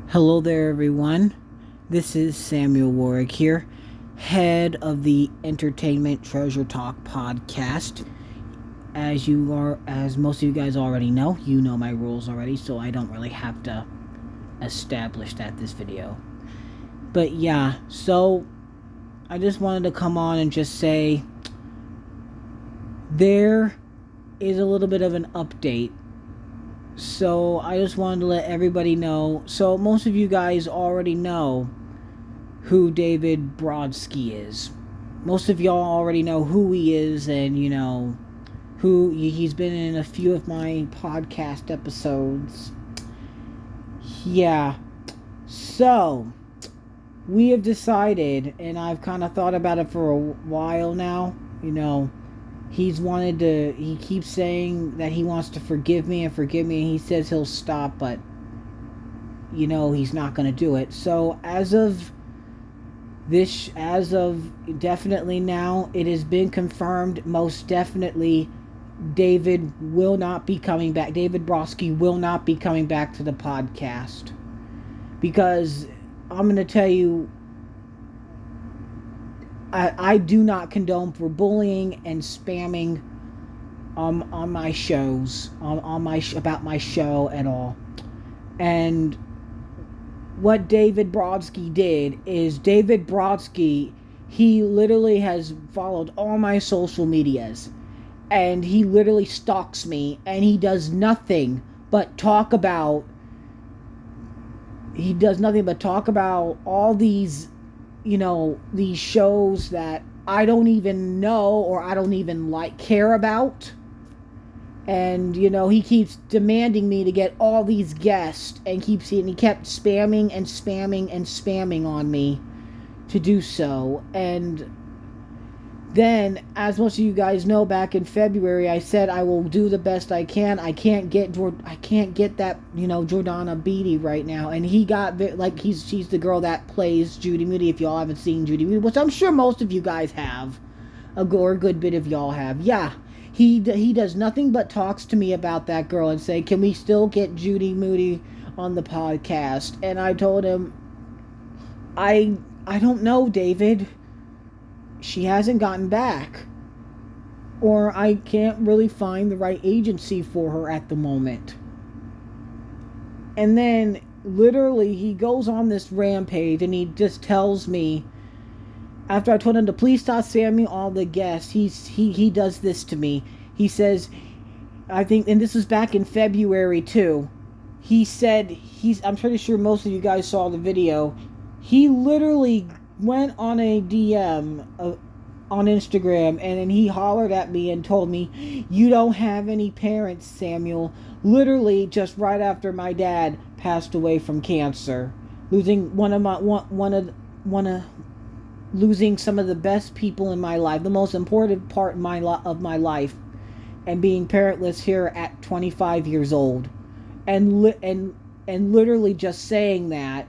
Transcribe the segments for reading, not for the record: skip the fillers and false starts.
Hello there, everyone. This is Samuel Warwick here, head of the Entertainment Treasure Talk podcast. As most of you guys already know, you know my rules already, so I don't really have to establish that this video. But yeah, so I just wanted to come on and just say there is a little bit of an update. So I just wanted to let everybody know. So most of you guys already know who David Brodsky is. Most of y'all already know who he is, and who he's been in a few of my podcast episodes. Yeah. So we have decided, and I've kind of thought about it for a while now. He keeps saying that he wants to forgive me, and he says he'll stop, but he's not going to do it. So as of definitely now, it has been confirmed, most definitely, David will not be coming back. David Brodsky will not be coming back to the podcast, because I'm going to tell you, I do not condone for bullying and spamming on my shows, about my show at all. And what David Brodsky did is, he literally has followed all my social medias, and he literally stalks me, and he does nothing but talk about all these these shows that I don't even know, or I don't even care about. And he keeps demanding me to get all these guests, and he kept spamming and spamming and spamming on me to do so. And then, as most of you guys know, back in February, I said I will do the best I can. I can't get that Jordana Beatty right now, and he got she's the girl that plays Judy Moody. If y'all haven't seen Judy Moody, which I'm sure most of you guys have, or a good bit of y'all have, yeah. He does nothing but talks to me about that girl and say, can we still get Judy Moody on the podcast? And I told him, I don't know, David. She hasn't gotten back, or I can't really find the right agency for her at the moment. And then literally he goes on this rampage, and he just tells me, after I told him to please stop spamming all the guests, he does this to me. He says, I think, and this was back in February too, he said, I'm pretty sure most of you guys saw the video, he literally went on a DM on Instagram, and then he hollered at me and told me, you don't have any parents, Samuel. Literally just right after my dad passed away from cancer, losing losing some of the best people in my life, the most important part of my life, and being parentless here at 25 years old, and literally just saying that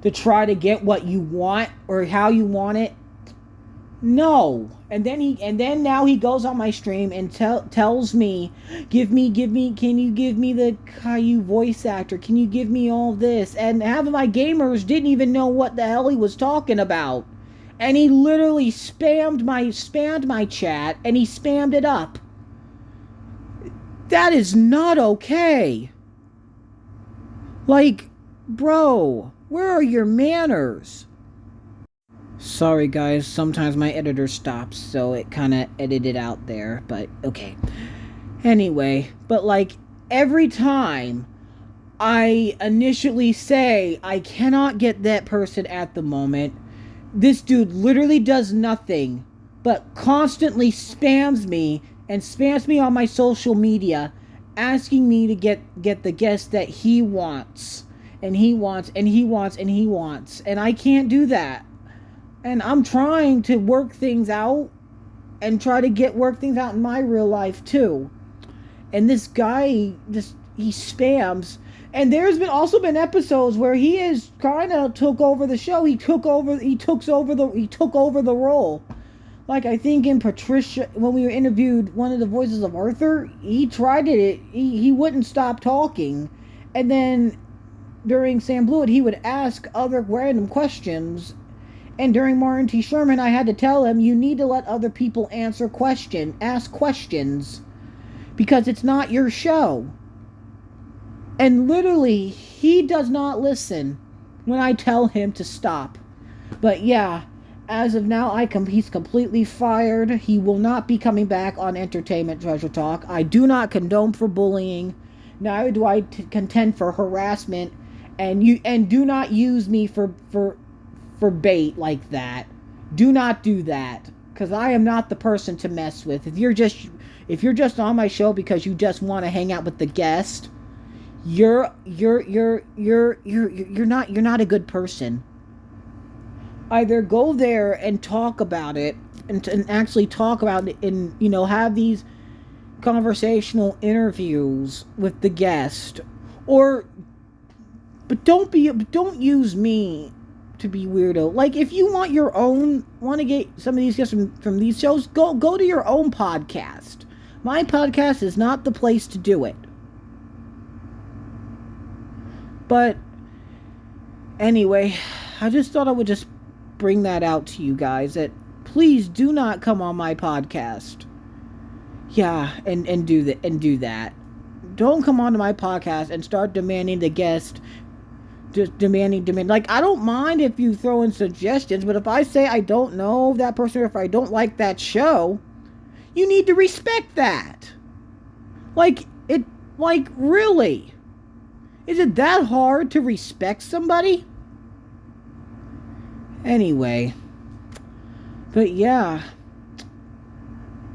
to try to get what you want or how you want it. No. And then now he goes on my stream and tells me, can you give me the Caillou voice actor? Can you give me all this? And half of my gamers didn't even know what the hell he was talking about. And he literally spammed my chat, and he spammed it up. That is not okay. Bro, where are your manners? Sorry guys, sometimes my editor stops, so it kind of edited out there, but okay. Anyway, but every time I initially say I cannot get that person at the moment, this dude literally does nothing but constantly spams me on my social media, asking me to get the guest that he wants, and he wants, and I can't do that. And I'm trying to work things out, and try to work things out in my real life too. And this guy he spams. And there's also been episodes where he is kind of took over the show. He took over the role. I think in Patricia, when we were interviewed one of the voices of Arthur, he tried it. He wouldn't stop talking, and then during Sam Blewett, he would ask other random questions. And during Martin T. Sherman, I had to tell him, you need to let other people ask questions, because it's not your show. And literally, he does not listen when I tell him to stop. But yeah, as of now, he's completely fired. He will not be coming back on Entertainment Treasure Talk. I do not condone for bullying. Neither do I contend for harassment. And do not use me for bait like that. Do not do that, because I am not the person to mess with. If you're just on my show because you just want to hang out with the guest, you're not a good person. Either go there and talk about it and actually talk about it, and have these conversational interviews with the guest, but don't use me to be weirdo. Like, if you want to get some of these guests from these shows, go to your own podcast. My podcast is not the place to do it. But anyway, I just thought I would just bring that out to you guys, that please do not come on my podcast. Yeah, and do that. Don't come onto my podcast and start demanding the guest. Just demand. Like, I don't mind if you throw in suggestions, but if I say I don't know that person, or if I don't like that show, you need to respect that. Like, really? Is it that hard to respect somebody? Anyway. But yeah.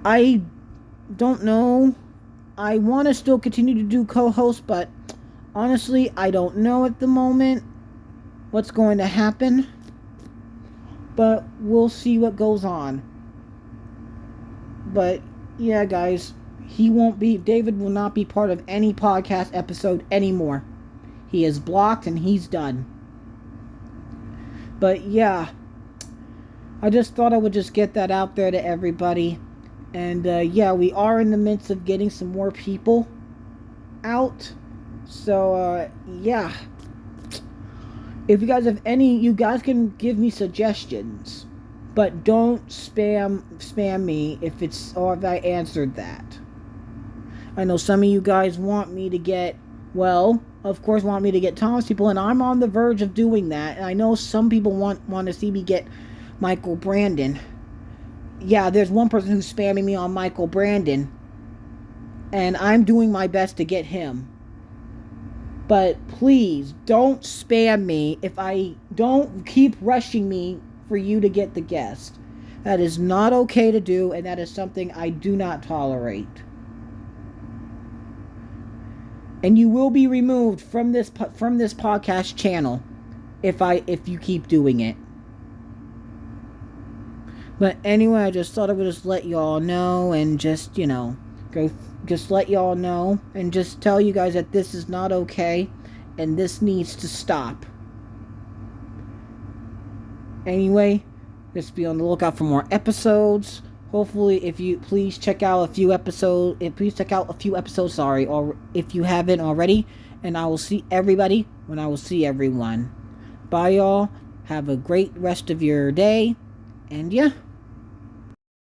I don't know. I want to still continue to do co-host, but honestly, I don't know at the moment what's going to happen. But we'll see what goes on. But yeah, guys, David will not be part of any podcast episode anymore. He is blocked and he's done. But yeah, I just thought I would just get that out there to everybody. And yeah, we are in the midst of getting some more people out. So yeah, if you guys have any, you guys can give me suggestions, but don't spam me if I answered that. I know some of you guys want me to get Thomas people, and I'm on the verge of doing that. And I know some people want to see me get Michael Brandon. Yeah, there's one person who's spamming me on Michael Brandon, and I'm doing my best to get him. But please, don't spam me don't keep rushing me for you to get the guest. That is not okay to do, and that is something I do not tolerate. And you will be removed from this podcast channel if you keep doing it. But anyway, I just thought I would just let y'all know, and just let y'all know, and just tell you guys that this is not okay, and this needs to stop. Anyway, just be on the lookout for more episodes. Hopefully, please check out a few episodes, or if you haven't already, and I will see everybody when I will see everyone. Bye, y'all. Have a great rest of your day, and yeah.